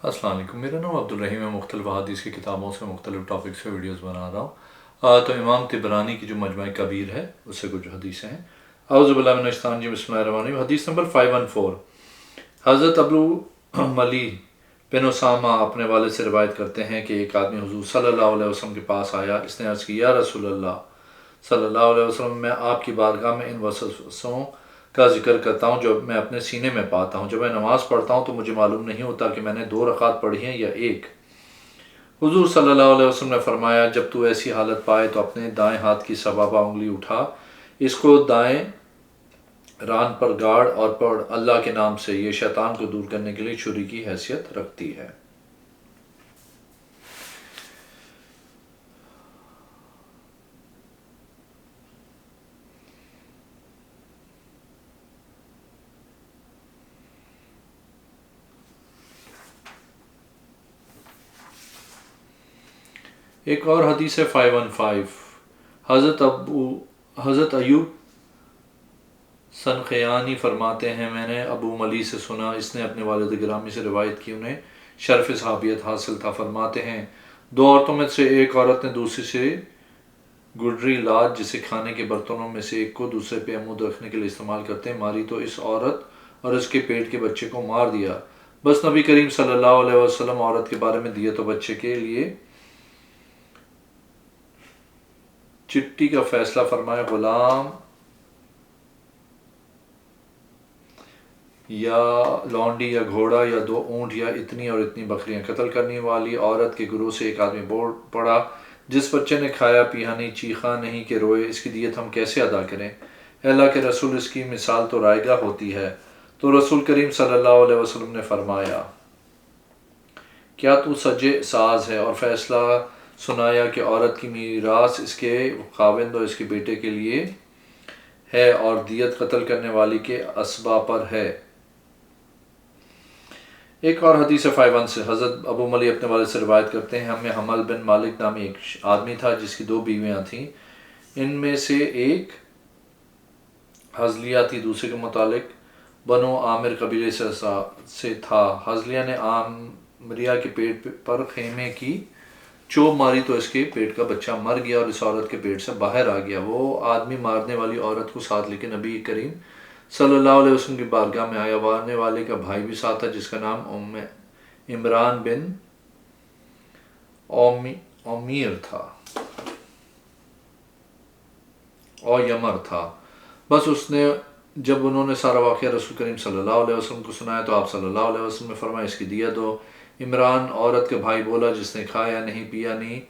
السلام علیکم، میرا نام عبدالرحیم ہے۔ مختلف احادیث کی کتابوں سے مختلف ٹاپکس پہ ویڈیوز بنا رہا ہوں۔ تو امام طبرانی کی جو مجمع کبیر ہے اس سے کچھ حدیثیں ہیں۔ اعوذ باللہ من الشیطان الرجیم، بسم اللہ الرحمن الرحیم۔ حدیث نمبر 514۔ حضرت ابو ملی بن اسامہ اپنے والد سے روایت کرتے ہیں کہ ایک آدمی حضور صلی اللہ علیہ وسلم کے پاس آیا۔ اس نے عرض کی، یا رسول اللہ صلی اللہ علیہ وسلم، میں آپ کی بارگاہ میں ان وسوسوں کا ذکر کرتا ہوں جو میں اپنے سینے میں پاتا ہوں۔ جب میں نماز پڑھتا ہوں تو مجھے معلوم نہیں ہوتا کہ میں نے 2 رکعت پڑھی ہیں یا ایک۔ حضور صلی اللہ علیہ وسلم نے فرمایا، جب تو ایسی حالت پائے تو اپنے دائیں ہاتھ کی سبابہ انگلی اٹھا، اس کو دائیں ران پر گاڑ اور پڑھ اللہ کے نام سے، یہ شیطان کو دور کرنے کے لیے چھری کی حیثیت رکھتی ہے۔ ایک اور حدیث ہے 515۔ حضرت ایوب سنخیانی فرماتے ہیں، میں نے ابو ملی سے سنا، اس نے اپنے والد گرامی سے روایت کی، انہیں شرف صحابیت حاصل تھا۔ فرماتے ہیں، 2 عورتوں میں سے ایک عورت نے دوسری سے گڈری لاد، جسے کھانے کے برتنوں میں سے ایک کو دوسرے پہ عمود رکھنے کے لیے استعمال کرتے ہیں، ماری تو اس عورت اور اس کے پیٹ کے بچے کو مار دیا۔ بس نبی کریم صلی اللہ علیہ وسلم عورت کے بارے میں دیت و بچے کے لیے چٹی کا فیصلہ فرمایا، غلام یا لونڈی یا گھوڑا یا 2 اونٹ یا اتنی اور اتنی بکریاں۔ قتل کرنے والی عورت کے گروہ سے ایک آدمی بول پڑا، جس بچے نے کھایا پیا نہیں، چیخا نہیں کہ روئے، اس کی دیت ہم کیسے ادا کریں؟ اے اللہ کے رسول، اس کی مثال تو رائگاں ہوتی ہے۔ تو رسول کریم صلی اللہ علیہ وسلم نے فرمایا، کیا تو سجے ساز ہے؟ اور فیصلہ سنایا کہ عورت کی میراث اس کے خاوند اور اس کے بیٹے کے لیے ہے، اور دیت قتل کرنے والی کے اسبا پر ہے۔ ایک اور حدیث 5 سے حضرت ابو ملی اپنے والد سے روایت کرتے ہیں، ہمیں حمل بن مالک نامی ایک آدمی تھا جس کی 2 بیویاں تھیں، ان میں سے ایک حضلیہ تھی، دوسرے کے متعلق بنو عامر قبیلے سے تھا۔ حضلیہ نے عامریہ کے پیٹ پر خیمے کی چوب ماری تو اس کے پیٹ کا بچہ مر گیا اور اس عورت کے پیٹ سے باہر آ گیا۔ وہ آدمی مارنے والی عورت کو ساتھ لے کے نبی کریم صلی اللہ علیہ وسلم کی بارگاہ میں آیا۔ مارنے والے کا بھائی بھی ساتھ تھا جس کا نام عمران بن عمیر تھا اور یمر تھا۔ بس جب انہوں نے سارا واقعہ رسول کریم صلی اللہ علیہ وسلم کو سنایا تو آپ صلی اللہ علیہ وسلم نے فرمایا، اس کی دیت دو۔ عمران عورت کا بھائی بولا، جس نے کھایا نہیں پیا نہیں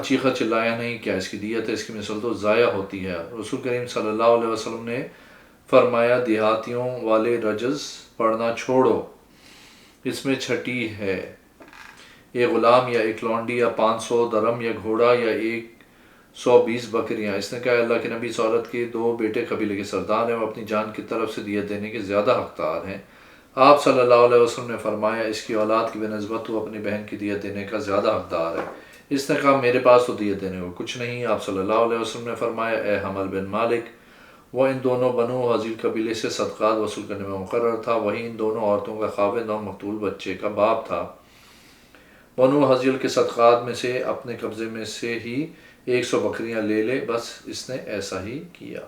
چیخا چلایا نہیں، کیا اس کی دیت ہے؟ اس کی مثل تو ضائع ہوتی ہے۔ رسول کریم صلی اللہ علیہ وسلم نے فرمایا، دیہاتیوں والے رجز پڑھنا چھوڑو، اس میں چھٹی ہے، ایک غلام یا ایک لونڈی یا 500 درم یا گھوڑا یا 120 بکریاں۔ اس نے کہا، اللہ کے نبی، اس عورت کے 2 بیٹے قبیلے کے سردار ہیں، وہ اپنی جان کی طرف سے دیت دینے کے زیادہ حقدار ہیں۔ آپ صلی اللہ علیہ وسلم نے فرمایا، اس کی اولاد کی بنسبت تو اپنی بہن کی دیت دینے کا زیادہ حقدار ہے۔ اس نے کہا، میرے پاس تو دیت دینے کو کچھ نہیں۔ آپ صلی اللہ علیہ وسلم نے فرمایا، اے حمل بن مالک، وہ ان دونوں بنو حضیل قبیلے سے صدقات وصول کرنے میں مقرر تھا، وہی ان دونوں عورتوں کا خاوند اور مقتول بچے کا باپ تھا۔ بنو حضیل کے صدقات میں سے اپنے قبضے میں سے ہی 100 بکریاں لے لے، بس اس نے ایسا ہی کیا۔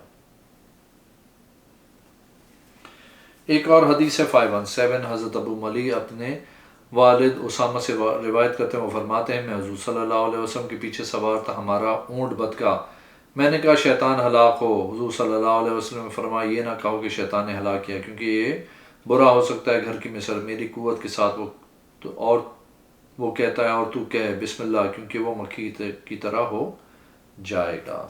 ایک اور حدیث ہے 517۔ حضرت ابو ملی اپنے والد اسامہ سے روایت کرتے ہیں، وہ فرماتے ہیں، میں حضور صلی اللہ علیہ وسلم کے پیچھے سوار تھا، ہمارا اونٹ بدکا، میں نے کہا، شیطان ہلاک ہو۔ حضور صلی اللہ علیہ وسلم نے فرمایا، یہ نہ کہو کہ شیطان نے ہلاک کیا، کیونکہ یہ برا ہو سکتا ہے گھر کی مثل میری قوت کے ساتھ، وہ کہتا ہے اور تو کہے بسم اللہ، کیونکہ وہ مکھی کی طرح ہو جائے گا۔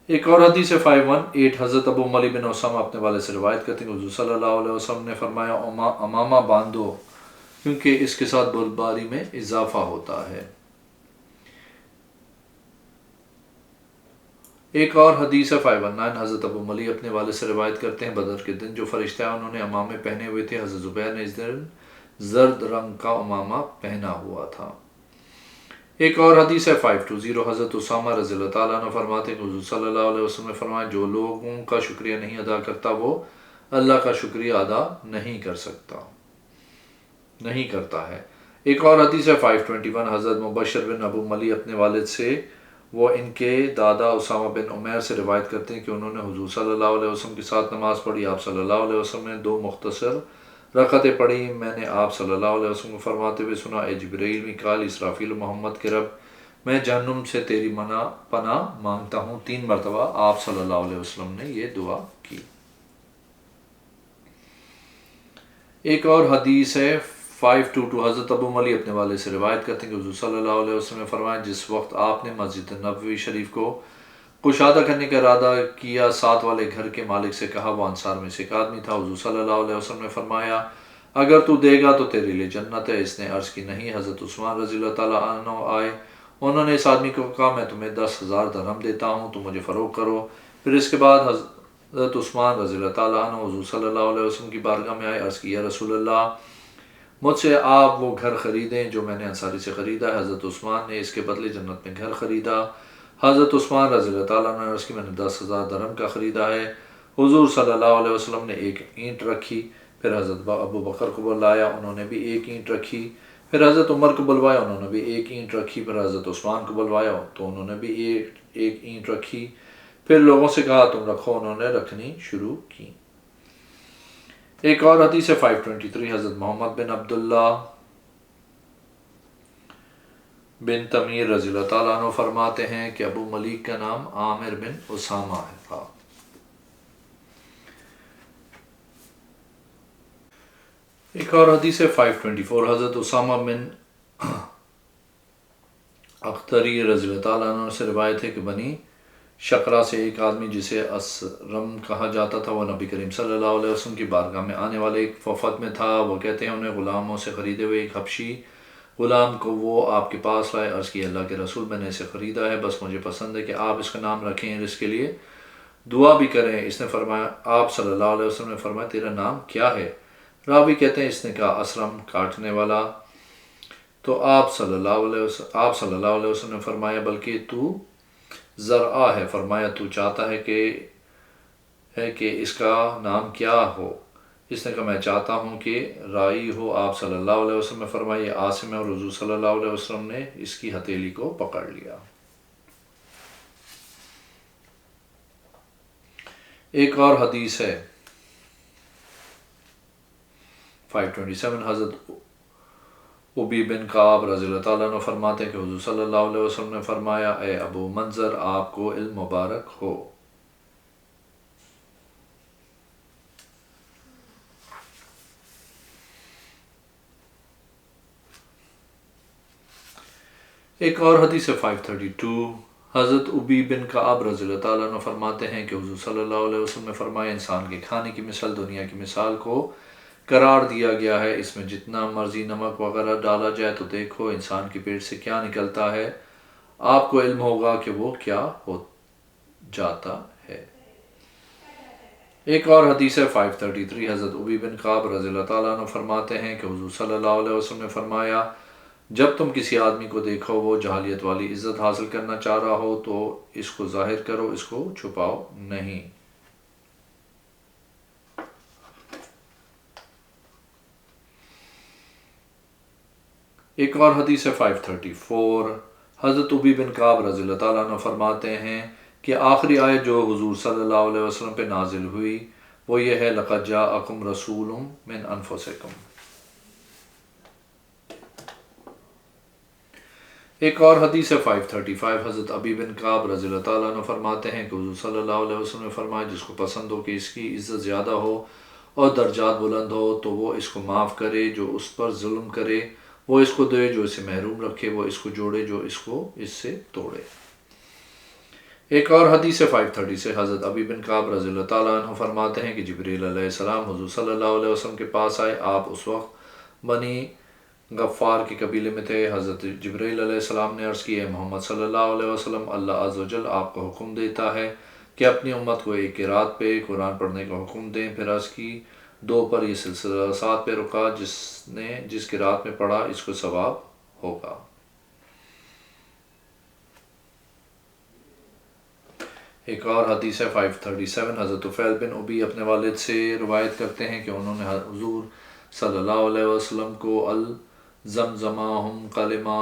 ایک اور حدیث ہے 518۔ حضرت ابو ملی بن اسامہ اپنے والد سے روایت کرتے ہیں، حضور صلی اللہ علیہ وسلم نے فرمایا، امامہ باندھو، کیونکہ اس کے ساتھ بردباری میں اضافہ ہوتا ہے۔ ایک اور حدیث ہے 519۔ حضرت ابو ملی اپنے والد سے روایت کرتے ہیں، بدر کے دن جو فرشتے آئے انہوں نے امامے پہنے ہوئے تھے، حضرت زبیر نے اس دن زرد رنگ کا امامہ پہنا ہوا تھا۔ ایک اور حدیث ہے 520۔ حضرت اسامہ رضی اللہ تعالیٰ عنہ فرماتے ہیں کہ حضور صلی اللہ علیہ وسلم نے فرمایا، جو لوگوں کا شکریہ نہیں ادا کرتا وہ اللہ کا شکریہ ادا نہیں کر سکتا۔ نہیں کرتا ہے۔ ایک اور حدیث ہے 521 حضرت مبشر بن ابو ملی اپنے والد سے، وہ ان کے دادا اسامہ بن عمیر سے روایت کرتے ہیں کہ انہوں نے حضور صلی اللہ علیہ وسلم کے ساتھ نماز پڑھی۔ آپ صلی اللہ علیہ وسلم نے 2 مختصر رکعتیں پڑھی۔ میں نے آپ صلی اللہ علیہ وسلم کو فرماتے ہوئے سنا، اے جبرائیل، میکائیل، اسرافیل و محمد کے رب، میں جہنم سے تیری پناہ مانگتا ہوں۔ 3 مرتبہ آپ صلی اللہ علیہ وسلم نے یہ دعا کی۔ ایک اور حدیث ہے 522 حضرت ابو ملی اپنے والد سے روایت کرتے ہیں کہ حضور صلی اللہ علیہ وسلم نے فرمایا، جس وقت آپ نے مسجد نبوی شریف کو کشادہ کرنے کا ارادہ کیا، ساتھ والے گھر کے مالک سے کہا، وہ انصار میں سے ایک آدمی تھا۔ حضور صلی اللہ علیہ وسلم نے فرمایا، اگر تو دے گا تو تیرے لیے جنت ہے۔ اس نے عرض کی، نہیں۔ حضرت عثمان رضی اللہ تعالیٰ عنہ آئے، انہوں نے اس آدمی کو کہا، میں تمہیں 10,000 درہم دیتا ہوں، تم مجھے فروخت کرو۔ پھر اس کے بعد حضرت عثمان رضی اللہ تعالیٰ عنہ حضور صلی اللہ علیہ وسلم کی بارگاہ میں آئے، عرض کی، یا رسول اللہ، مجھ سے آپ وہ گھر خریدیں جو میں نے انصاری سے خریدا ہے۔ حضرت عثمان نے اس کے بدلے جنت میں گھر خریدا۔ حضرت عثمان رضی اللہ تعالیٰ عنہ نے عرض کی، میں نے 10,000 درہم کا خریدا ہے۔ حضور صلی اللہ علیہ وسلم نے ایک اینٹ رکھی، پھر حضرت ابو بکر کو بلایا، انہوں نے بھی ایک اینٹ رکھی، پھر حضرت عمر کو بلوایا، انہوں نے بھی ایک اینٹ رکھی، پھر حضرت عثمان کو بلوایا تو انہوں نے بھی ایک اینٹ رکھی، پھر لوگوں سے کہا تم رکھو، انہوں نے رکھنی شروع کی۔ ایک اور حدیث ہے 523 حضرت محمد بن عبداللہ بن تمیر رضی اللہ تعالیٰ عنہ فرماتے ہیں کہ ابو ملیک کا نام عامر بن اسامہ تھا۔ ایک اور حدیث ہے 524 حضرت اسامہ بن اختری رضی اللہ تعالیٰ عنہ سے روایت ہے کہ بنی شقرہ سے ایک آدمی جسے اسرم کہا جاتا تھا، وہ نبی کریم صلی اللہ علیہ وسلم کی بارگاہ میں آنے والے ایک وفد میں تھا۔ وہ کہتے ہیں انہیں غلاموں سے خریدے ہوئے ایک حبشی غلام کو وہ آپ کے پاس لائے، عرض کی، اللہ کے رسول، میں نے اسے خریدا ہے، بس مجھے پسند ہے کہ آپ اس کا نام رکھیں اور اس کے لیے دعا بھی کریں۔ اس نے فرمایا، آپ صلی اللہ علیہ وسلم نے فرمایا، تیرا نام کیا ہے؟ راوی کہتے ہیں اس نے کہا، اسرم، کاٹنے والا۔ تو آپ صلی اللہ علیہ وسلم نے فرمایا، بلکہ تو زرعہ ہے۔ فرمایا، تو چاہتا ہے کہ اس کا نام کیا ہو؟ اس نے کہا، میں چاہتا ہوں کہ رائی ہو۔ آپ صلی اللہ علیہ وسلم نے فرمایا، یہ عاصم ہے، اور حضور صلی اللہ علیہ وسلم نے اس کی ہتھیلی کو پکڑ لیا۔ ایک اور حدیث ہے 527 حضرت ابی بن کعب رضی اللہ تعالیٰ عنہ فرماتے ہیں کہ حضور صلی اللہ علیہ وسلم نے فرمایا، اے ابو منظر، آپ کو علم مبارک ہو۔ ایک اور حدیث 532 حضرت ابی بن کعب رضی اللہ تعالیٰ عنہ فرماتے ہیں کہ حضور صلی اللہ علیہ وسلم نے فرمایا، انسان کے کھانے کی مثال دنیا کی مثال کو قرار دیا گیا ہے، اس میں جتنا مرضی نمک وغیرہ ڈالا جائے تو دیکھو انسان کے پیٹ سے کیا نکلتا ہے، آپ کو علم ہوگا کہ وہ کیا ہو جاتا ہے۔ ایک اور حدیث ہے 533 حضرت ابی بن کعب رضی اللہ تعالیٰ عنہ فرماتے ہیں کہ حضور صلی اللہ علیہ وسلم نے فرمایا، جب تم کسی آدمی کو دیکھو وہ جاہلیت والی عزت حاصل کرنا چاہ رہا ہو تو اس کو ظاہر کرو، اس کو چھپاؤ نہیں۔ ایک اور حدیث ہے 534 حضرت ابی بن کعب رضی اللہ تعالیٰ عنہ فرماتے ہیں کہ آخری آیت جو حضور صلی اللہ علیہ وسلم پہ نازل ہوئی وہ یہ ہے، لَقَدْ جَاءَكُمْ رَسُولٌ مِّنْ أَنفُسِكُمْ۔ ایک اور حدیث ہے 535 حضرت ابی بن کعب رضی اللہ تعالیٰ عنہ فرماتے ہیں کہ حضور صلی اللہ علیہ وسلم نے فرمایا، جس کو پسند ہو کہ اس کی عزت زیادہ ہو اور درجات بلند ہو تو وہ اس کو معاف کرے جو اس پر ظلم کرے، وہ اس کو دے جو اسے محروم رکھے، وہ اس کو جوڑے جو اس سے توڑے۔ ایک اور حدیث 530 سے حضرت ابی بن کعب رضی اللہ تعالیٰ عنہ فرماتے ہیں کہ جبریل علیہ السلام حضور صلی اللہ علیہ وسلم کے پاس آئے، آپ اس وقت بنی غفار کے قبیلے میں تھے۔ حضرت جبریل علیہ السلام نے عرض کی، اے محمد صلی اللہ علیہ وسلم، اللہ عز و جل آپ کو حکم دیتا ہے کہ اپنی امت کو ایک قرات پہ قرآن پڑھنے کا حکم دیں۔ پھر عرض کی 2 پر یہ سلسلہ 7 پہ رکا، جس قرات میں پڑھا اس کو ثواب ہوگا۔ ایک اور حدیث ہے 537 حضرت طفیل بن ابی اپنے والد سے روایت کرتے ہیں کہ انہوں نے حضور صلی اللہ علیہ وسلم کو الزمزمہم کلمہ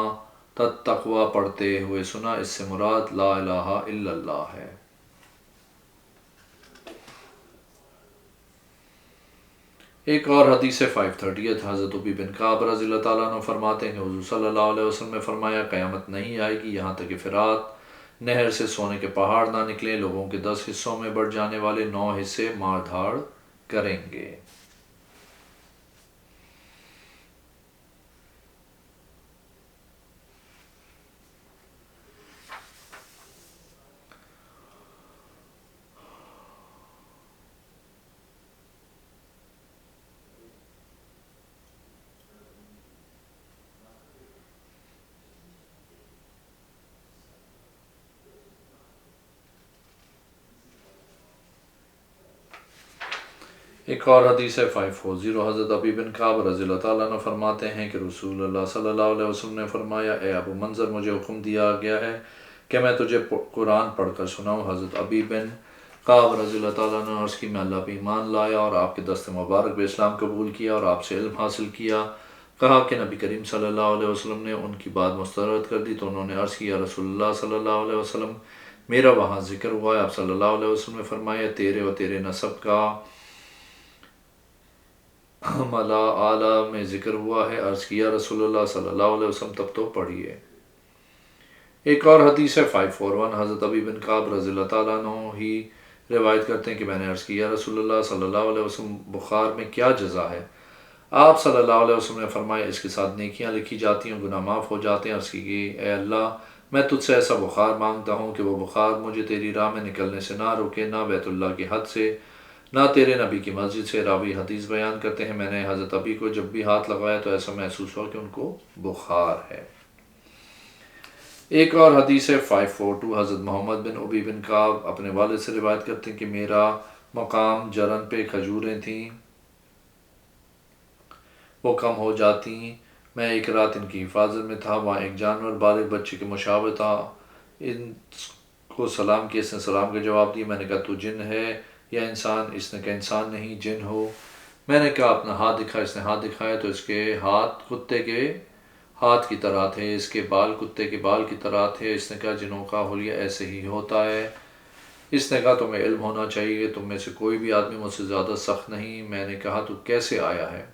تقوی پڑھتے ہوئے سنا۔ اس سے مراد لا الہ الا اللہ ہے۔ ایک اور حدیث 538 حضرت ابی بن کعب رضی اللہ تعالیٰ عنہ فرماتے ہیں کہ حضور صلی اللہ علیہ وسلم نے فرمایا قیامت نہیں آئے گی یہاں تک کہ فرات نہر سے سونے کے پہاڑ نہ نکلیں، لوگوں کے 10 حصوں میں بڑھ جانے والے 9 حصے مار دھاڑ کریں گے۔ ایک اور حدیث ہے 540 حضرت ابی بن کعب رضی اللہ تعالیٰ عنہ فرماتے ہیں کہ رسول اللہ صلی اللہ علیہ وسلم نے فرمایا اے ابو منظر مجھے حکم دیا گیا ہے کہ میں تجھے قرآن پڑھ کر سناؤں۔ حضرت ابی بن کعب رضی اللہ تعالیٰ عنہ عرض کی میں اللہ پہ ایمان لایا اور آپ کے دست مبارک پہ اسلام قبول کیا اور آپ سے علم حاصل کیا۔ کہا کہ نبی کریم صلی اللہ علیہ وسلم نے ان کی بات مسترد کر دی تو انہوں نے عرض کیا رسول اللہ صلی اللہ علیہ وسلم میرا وہاں ذکر ہوا ہے۔ آپ صلی اللہ علیہ وسلم نے فرمایا تیرے اور تیرے نسب کا ملا اعلیٰ میں ذکر ہوا ہے۔ عرض کیا رسول اللہ صلی اللہ علیہ وسلم تب تو پڑھیے۔ ایک اور حدیث ہے 541 حضرت ابی بن کعب رضی اللہ تعالیٰ عنہ ہی روایت کرتے ہیں کہ میں نے عرض کیا رسول اللہ صلی اللہ علیہ وسلم بخار میں کیا جزا ہے؟ آپ صلی اللہ علیہ وسلم نے فرمایا اس کے ساتھ نیکیاں لکھی جاتی ہیں، گناہ معاف ہو جاتے ہیں۔ عرض کی کہ اے اللہ میں تجھ سے ایسا بخار مانگتا ہوں کہ وہ بخار مجھے تیری راہ میں نکلنے سے نہ روکے، نہ بیت اللہ کی حد سے، نہ تیرے نبی کی مسجد سے۔ راوی حدیث بیان کرتے ہیں میں نے حضرت ابی کو جب بھی ہاتھ لگایا تو ایسا محسوس ہوا کہ ان کو بخار ہے۔ ایک اور حدیث ہے 542 حضرت محمد بن ابی بن کعب اپنے والد سے روایت کرتے ہیں کہ میرا مقام جرن پہ کھجوریں تھیں، وہ کم ہو جاتی، میں ایک رات ان کی حفاظت میں تھا، وہاں ایک جانور بالغ بچے کے مشابہ تھا، ان کو سلام کیا، اس نے سلام کا جواب دیا، میں نے کہا تو جن ہے یا انسان؟ اس نے کہا انسان نہیں جن ہو۔ میں نے کہا اپنا ہاتھ دکھا، اس نے ہاتھ دکھایا تو اس کے ہاتھ کتے کے ہاتھ کی طرح تھے، اس کے بال کتے کے بال کی طرح تھے۔ اس نے کہا جنوں کا حلیہ ایسے ہی ہوتا ہے۔ اس نے کہا تمہیں علم ہونا چاہیے، تم میں سے کوئی بھی آدمی مجھ سے زیادہ سخت نہیں۔ میں نے کہا تو کیسے آیا ہے؟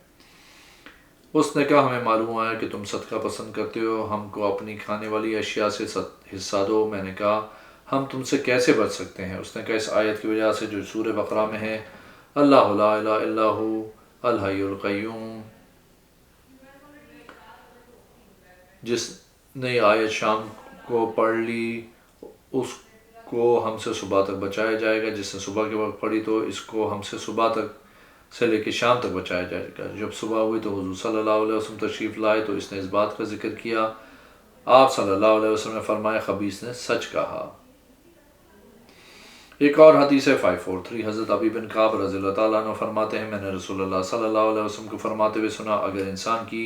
اس نے کہا ہمیں معلوم آیا کہ تم صدقہ پسند کرتے ہو، ہم کو اپنی کھانے والی اشیاء سے حصہ دو۔ میں نے کہا ہم تم سے کیسے بچ سکتے ہیں؟ اس نے کہا اس آیت کی وجہ سے جو سورہ بقرہ میں ہے اللہ لا الہ الا ہو الحی القیوم، جس نے یہ آیت شام کو پڑھ لی اس کو ہم سے صبح تک بچایا جائے گا، جس نے صبح کے وقت پڑھی تو اس کو ہم سے صبح تک سے لے کے شام تک بچایا جائے گا۔ جب صبح ہوئی تو حضور صلی اللہ علیہ وسلم تشریف لائے تو اس نے اس بات کا ذکر کیا۔ آپ صلی اللہ علیہ وسلم نے فرمایا خبیث نے سچ کہا۔ ایک اور حدیث ہے 543 حضرت ابی بن کعب رضی اللہ تعالیٰ عنہ فرماتے ہیں میں نے رسول اللہ صلی اللہ علیہ وسلم کو فرماتے ہوئے سنا اگر انسان کی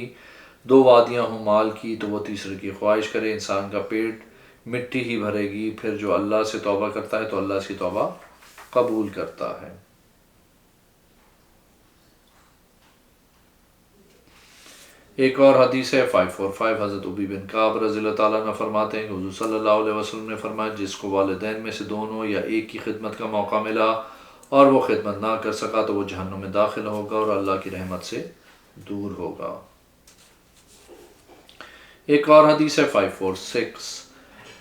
2 وادیاں ہوں مال کی تو وہ تیسرے کی خواہش کرے، انسان کا پیٹ مٹی ہی بھرے گی، پھر جو اللہ سے توبہ کرتا ہے تو اللہ اس کی توبہ قبول کرتا ہے۔ ایک اور حدیث ہے 545 حضرت ابی بن کعب رضی اللہ تعالیٰ عنہ فرماتے ہیں کہ حضور صلی اللہ علیہ وسلم نے فرمایا جس کو والدین میں سے دونوں یا ایک کی خدمت کا موقع ملا اور وہ خدمت نہ کر سکا تو وہ جہنم میں داخل ہوگا اور اللہ کی رحمت سے دور ہوگا۔ ایک اور حدیث ہے 546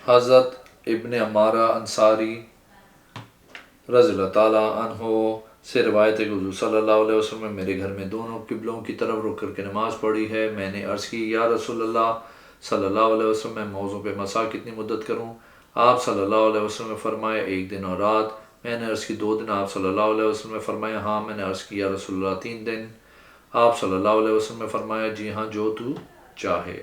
حضرت ابن عمارہ انصاری رضی اللہ تعالیٰ عنہ سے روایت ہے کہ حضور صلی اللہ علیہ وسلم نے میرے گھر میں دونوں قبلوں کی طرف رک کر کے نماز پڑھی ہے۔ میں نے عرض کی یا رسول اللہ صلی اللہ علیہ وسلم میں موضوع پہ مسا کتنی مدت کروں؟ آپ صلی اللہ علیہ وسلم نے فرمایا 1 دن اور رات۔ میں نے عرض کی 2 دن۔ آپ صلی اللہ علیہ وسلم نے فرمایا ہاں۔ میں نے عرض کی یا رسول اللہ 3 دن۔ آپ صلی اللہ علیہ وسلم نے فرمایا جی ہاں جو تو چاہے۔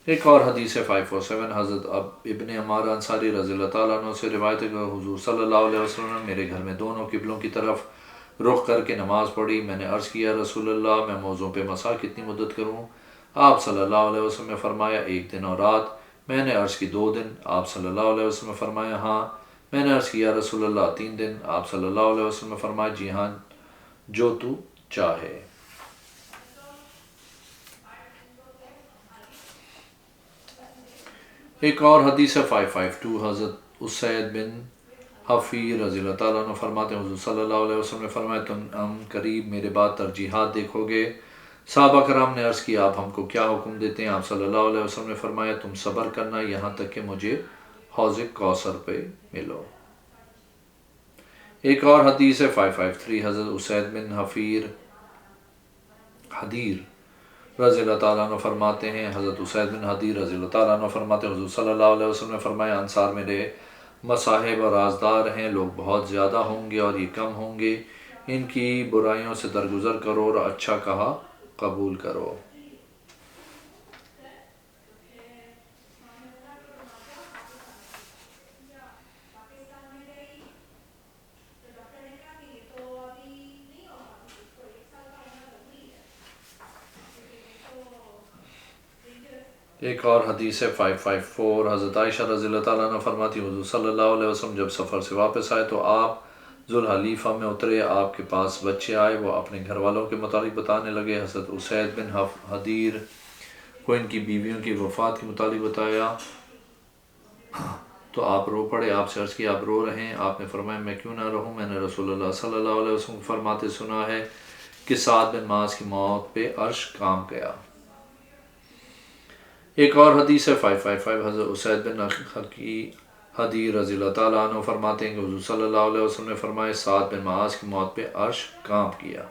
ایک اور حدیث ہے 547 حضرت ابن عمارہ انصاری رضی اللہ تعالیٰ عنہ سے روایت ہے کہ حضور صلی اللہ علیہ وسلم نے میرے گھر میں دونوں قبلوں کی طرف رخ کر کے نماز پڑھی۔ میں نے عرض کیا رسول اللہ میں موضوع پہ مسا کتنی مدت کروں؟ آپ صلی اللہ علیہ وسلم نے فرمایا 1 دن اور رات۔ میں نے عرض کی 2 دن۔ آپ صلی اللہ علیہ وسلم نے فرمایا ہاں۔ میں نے عرض کیا رسول اللہ 3 دن۔ آپ صلی اللہ علیہ وسلم نے فرمایا جی ہاں جو تو چاہے۔ ایک اور حدیث 552 حضرت اسید بن حفیر رضی اللہ تعالیٰ عنہ فرماتے ہیں حضور صلی اللہ علیہ وسلم نے فرمایا تم قریب میرے بعد ترجیحات دیکھو گے۔ صحابہ کرام نے عرض کیا آپ ہم کو کیا حکم دیتے ہیں؟ آپ صلی اللہ علیہ وسلم نے فرمایا تم صبر کرنا یہاں تک کہ مجھے حوض کوثر پہ ملو۔ ایک اور حدیث ہے 553 حضرت اسید بن حدیر رضی اللہ تعالیٰ عنہ فرماتے ہیں حضرت اسید بن حدیر رضی اللہ تعالیٰ عنہ فرماتے ہیں حضور صلی اللہ علیہ وسلم نے فرمایا انصار میرے مصاحب اور رازدار ہیں، لوگ بہت زیادہ ہوں گے اور یہ کم ہوں گے، ان کی برائیوں سے درگزر کرو اور اچھا کہا قبول کرو۔ ایک اور حدیث ہے 554 حضرت عائشہ رضی اللہ تعالیٰ عنہ فرماتی حضور صلی اللہ علیہ وسلم جب سفر سے واپس آئے تو آپ ذوالحلیفہ میں اترے، آپ کے پاس بچے آئے، وہ اپنے گھر والوں کے متعلق بتانے لگے۔ حضرت اسید بن حدیر کو ان کی بیویوں کی وفات کے متعلق بتایا تو آپ رو پڑے، آپ سے عرض کیا آپ رو رہے ہیں؟ آپ نے فرمایا میں کیوں نہ رہوں، میں نے رسول اللہ صلی اللہ علیہ وسلم فرماتے سنا ہے کہ سعد بن معاذ کی موت پہ عرش کام گیا۔ ایک اور حدیث ہے 555 حضرت اسید بن حدیر رضی اللہ تعالیٰ عنہ فرماتے ہیں کہ حضور صلی اللہ علیہ وسلم نے فرمایا سعد بن معاذ کی موت پہ عرش کام کیا۔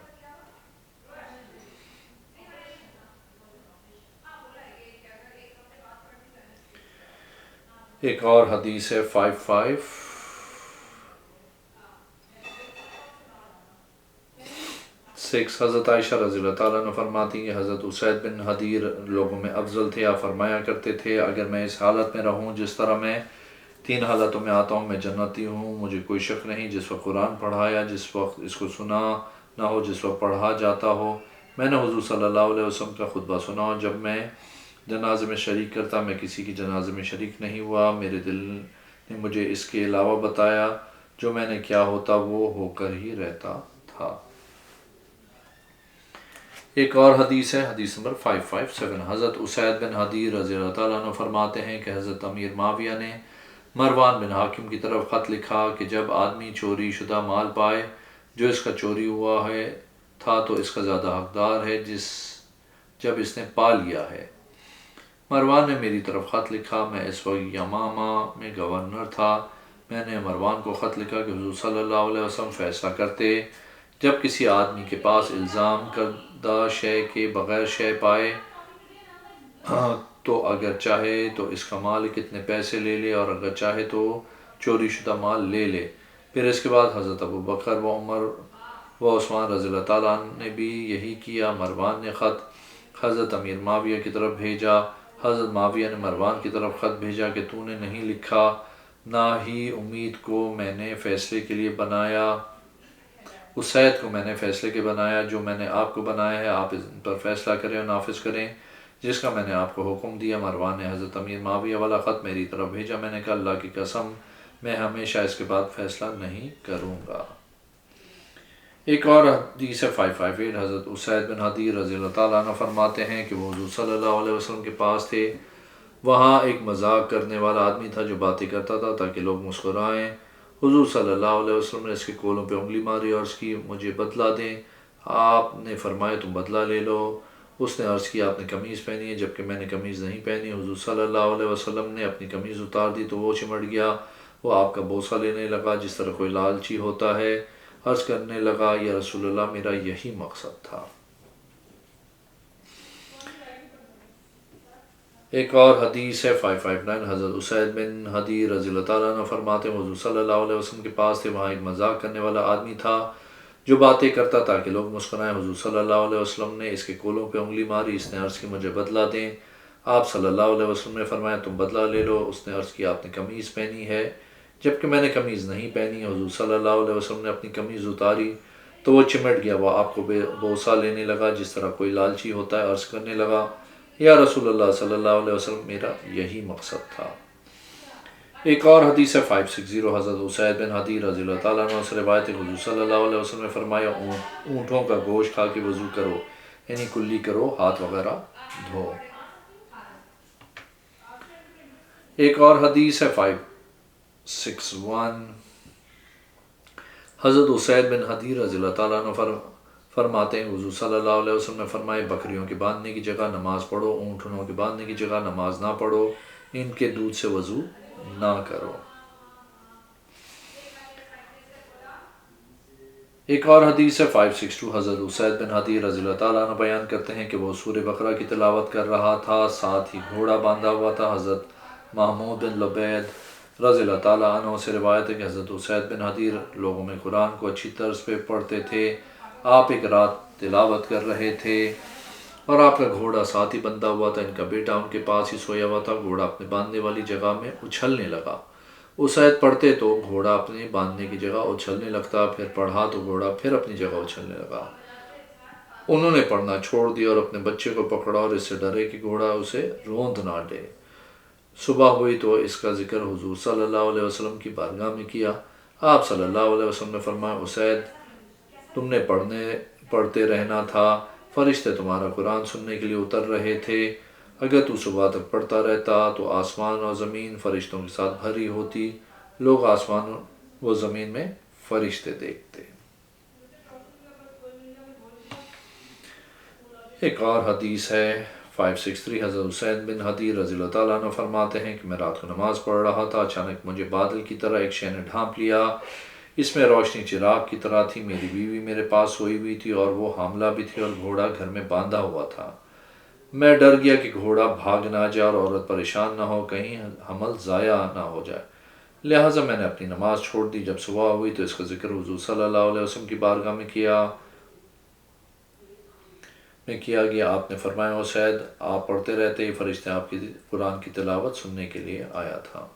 ایک اور حدیث ہے 556 حضرت عائشہ رضی اللہ تعالیٰ عنہ فرماتی ہیں کہ حضرت اسید بن حدیر لوگوں میں افضل تھے، آپ فرمایا کرتے تھے اگر میں اس حالت میں رہوں جس طرح میں 3 حالتوں میں آتا ہوں میں جنتی ہوں، مجھے کوئی شک نہیں، جس وقت قرآن پڑھایا، جس وقت اس کو سنا نہ ہو، جس وقت پڑھا جاتا ہو، میں نے حضور صلی اللہ علیہ وسلم کا خطبہ سنا ہو، جب میں جنازے میں شریک کرتا میں کسی کی جنازے میں شریک نہیں ہوا، میرے دل نے مجھے اس کے علاوہ بتایا جو میں نے کیا ہوتا وہ ہو کر ہی رہتا تھا۔ ایک اور حدیث ہے حدیث نمبر 557 حضرت اسید بن حدیر رضی اللہ تعالیٰ عنہ فرماتے ہیں کہ حضرت امیر معاویہ نے مروان بن حاکم کی طرف خط لکھا کہ جب آدمی چوری شدہ مال پائے جو اس کا چوری ہوا ہے تھا تو اس کا زیادہ حقدار ہے جب اس نے پا لیا ہے۔ مروان نے میری طرف خط لکھا، میں اس وقت یمامہ میں گورنر تھا، میں نے مروان کو خط لکھا کہ حضور صلی اللہ علیہ وسلم فیصلہ کرتے جب کسی آدمی کے پاس الزام کردہ شے کے بغیر شے پائے تو اگر چاہے تو اس کا مالک اتنے پیسے لے لے اور اگر چاہے تو چوری شدہ مال لے لے۔ پھر اس کے بعد حضرت ابو بکر و عمر و عثمان رضی اللہ تعالیٰ عنہ نے بھی یہی کیا۔ مروان نے خط حضرت امیر معاویہ کی طرف بھیجا، حضرت معاویہ نے مروان کی طرف خط بھیجا کہ تو نے نہیں لکھا، نہ ہی امید کو میں نے فیصلے کے لیے بنایا، اسید کو میں نے فیصلے کے بنایا جو میں نے آپ کو بنایا ہے، آپ ان پر فیصلہ کریں اور نافذ کریں جس کا میں نے آپ کو حکم دیا۔ مروان نے حضرت امیر معاویہ والا خط میری طرف بھیجا، میں نے کہا اللہ کی قسم میں ہمیشہ اس کے بعد فیصلہ نہیں کروں گا۔ ایک اور حدیث 558 حضرت اسید بن حدیر رضی اللہ تعالیٰ عنہ فرماتے ہیں کہ وہ حضور صلی اللہ علیہ وسلم کے پاس تھے، وہاں ایک مذاق کرنے والا آدمی تھا جو باتیں کرتا تھا تاکہ لوگ مسکرائیں۔ حضور صلی اللہ علیہ وسلم نے اس کے کولوں پہ انگلی ماری اور عرض کی مجھے بدلہ دیں۔ آپ نے فرمایا تم بدلہ لے لو۔ اس نے عرض کیا آپ نے قمیض پہنی ہے جبکہ میں نے قمیض نہیں پہنی۔ حضور صلی اللہ علیہ وسلم نے اپنی قمیض اتار دی تو وہ چمٹ گیا، وہ آپ کا بوسہ لینے لگا جس طرح کوئی لالچی ہوتا ہے۔ عرض کرنے لگا یا رسول اللہ میرا یہی مقصد تھا۔ ایک اور حدیث ہے 559 حضرت اسید بن حدیر رضی اللہ تعالیٰ عنہ فرماتے ہیں حضور صلی اللہ علیہ وسلم کے پاس تھے، وہاں ایک مذاق کرنے والا آدمی تھا جو باتیں کرتا تاکہ لوگ مسکرائیں۔ حضور صلی اللہ علیہ وسلم نے اس کے کولوں پہ انگلی ماری، اس نے عرض کی مجھے بدلہ دیں۔ آپ صلی اللہ علیہ وسلم نے فرمایا تم بدلہ لے لو۔ اس نے عرض کی آپ نے قمیض پہنی ہے جبکہ میں نے قمیض نہیں پہنی۔ حضور صلی اللہ علیہ وسلم نے اپنی قمیض اتاری تو وہ چمٹ گیا، وہ آپ کو بوسہ لینے لگا جس طرح کوئی لالچی ہوتا ہے۔ عرض کرنے لگا یا رسول اللہ صلی اللہ علیہ وسلم میرا یہی مقصد تھا۔ ایک اور حدیث ہے 560، حضرت اسید بن حضیر رضی اللہ تعالیٰ عنہ سے روایت ہے، حضور صلی اللہ علیہ وسلم نے فرمایا اونٹوں کا گوشت کھا کے وضو کرو، یعنی کلی کرو، ہاتھ وغیرہ دھو۔ ایک اور حدیث ہے 561، حضرت اسید بن حضیر رضی اللہ تعالیٰ عنہ فرماتے ہیں، حضور صلی اللہ علیہ وسلم نے فرمایا بکریوں کے باندھنے کی جگہ نماز پڑھو، اونٹوں کے باندھنے کی جگہ نماز نہ پڑھو، ان کے دودھ سے وضو نہ کرو۔ ایک اور حدیث ہے 562، حضرت اسید بن حضیر رضی اللہ تعالیٰ عنہ بیان کرتے ہیں کہ وہ سورہ بقرہ کی تلاوت کر رہا تھا، ساتھ ہی گھوڑا باندھا ہوا تھا۔ حضرت محمود بن لبید رضی اللہ تعالیٰ عنہ سے روایت ہے کہ حضرت اسید بن حضیر لوگوں میں قرآن کو اچھی طرز پہ پڑھتے تھے۔ آپ ایک رات تلاوت کر رہے تھے اور آپ کا گھوڑا ساتھ ہی بندھا ہوا تھا، ان کا بیٹا ان کے پاس ہی سویا ہوا تھا۔ گھوڑا اپنے باندھنے والی جگہ میں اچھلنے لگا، اسید پڑھتے تو گھوڑا اپنے باندھنے کی جگہ اچھلنے لگتا، پھر پڑھا تو گھوڑا پھر اپنی جگہ اچھلنے لگا۔ انہوں نے پڑھنا چھوڑ دیا اور اپنے بچے کو پکڑا اور اس سے ڈرے کہ گھوڑا اسے روند نہ دے۔ صبح ہوئی تو اس کا ذکر حضور صلی اللہ علیہ وسلم کی بارگاہ میں کیا۔ آپ صلی اللہ علیہ وسلم نے فرمایا، اسید تم نے پڑھتے رہنا تھا، فرشتے تمہارا قرآن سننے کے لیے اتر رہے تھے، اگر تو صبح تک پڑھتا رہتا تو آسمان اور زمین فرشتوں کے ساتھ بھری ہوتی، لوگ آسمان و زمین میں فرشتے دیکھتے۔ ایک اور حدیث ہے 563، حضرت اسید بن حضیر رضی اللہ تعالیٰ عنہ فرماتے ہیں کہ میں رات کو نماز پڑھ رہا تھا، اچانک مجھے بادل کی طرح ایک شے نے ڈھانپ لیا، اس میں روشنی چراغ کی طرح تھی، میری بیوی میرے پاس سوئی ہوئی تھی اور وہ حاملہ بھی تھی اور گھوڑا گھر میں باندھا ہوا تھا۔ میں ڈر گیا کہ گھوڑا بھاگ نہ جائے اور عورت پریشان نہ ہو، کہیں حمل ضائع نہ ہو جائے، لہٰذا میں نے اپنی نماز چھوڑ دی۔ جب صبح ہوئی تو اس کا ذکر حضور صلی اللہ علیہ وسلم کی بارگاہ میں کیا گیا۔ آپ نے فرمایا، اسید آپ پڑھتے رہتے ہی فرشتے آپ کی قرآن کی تلاوت سننے کے لیے آیا تھا۔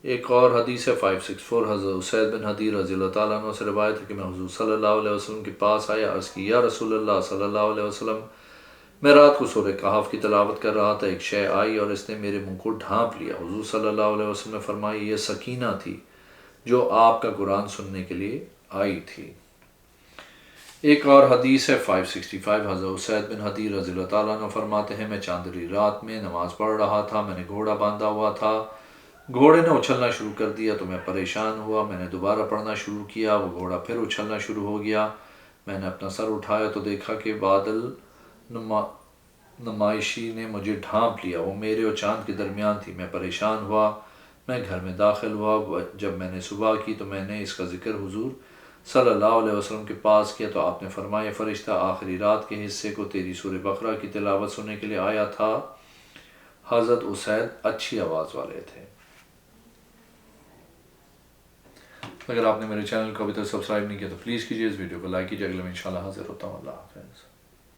ایک اور حدیث ہے 564، حضرت اسید بن حضیر رضی اللہ تعالیٰ عنہ سے روایت ہے کہ میں حضور صلی اللہ علیہ وسلم کے پاس آیا، عرض کی یا رسول اللہ صلی اللہ علیہ وسلم، میں رات کو سورہ کہف کی تلاوت کر رہا تھا، ایک شے آئی اور اس نے میرے منہ کو ڈھانپ لیا۔ حضور صلی اللہ علیہ وسلم نے فرمایا، یہ سکینہ تھی جو آپ کا قرآن سننے کے لیے آئی تھی۔ ایک اور حدیث ہے 565، حضرت اسید بن حضیر رضی اللہ تعالیٰ عنہ فرماتے ہیں، میں چاندنی رات میں نماز پڑھ رہا تھا، میں نے گھوڑا باندھا ہوا تھا، گھوڑے نے اچھلنا شروع کر دیا تو میں پریشان ہوا، میں نے دوبارہ پڑھنا شروع کیا، وہ گھوڑا پھر اچھلنا شروع ہو گیا، میں نے اپنا سر اٹھایا تو دیکھا کہ بادل نمائشی نے مجھے ڈھانپ لیا، وہ میرے اور چاند کے درمیان تھی، میں پریشان ہوا، میں گھر میں داخل ہوا، جب میں نے صبح کی تو میں نے اس کا ذکر حضور صلی اللہ علیہ وسلم کے پاس کیا تو آپ نے فرمایا، فرشتہ آخری رات کے حصے کو تیری سورہ بقرہ کی تلاوت سننے کے لیے آیا تھا۔ حضرت اسید اچھی آواز والے تھے۔ اگر آپ نے میرے چینل کو ابھی تک سبسکرائب نہیں کیا تو پلیز کیجیے، اس ویڈیو کو لائک کیجیے، اگلے میں انشاءاللہ حاضر ہوتا ہوں۔ اللہ حافظ۔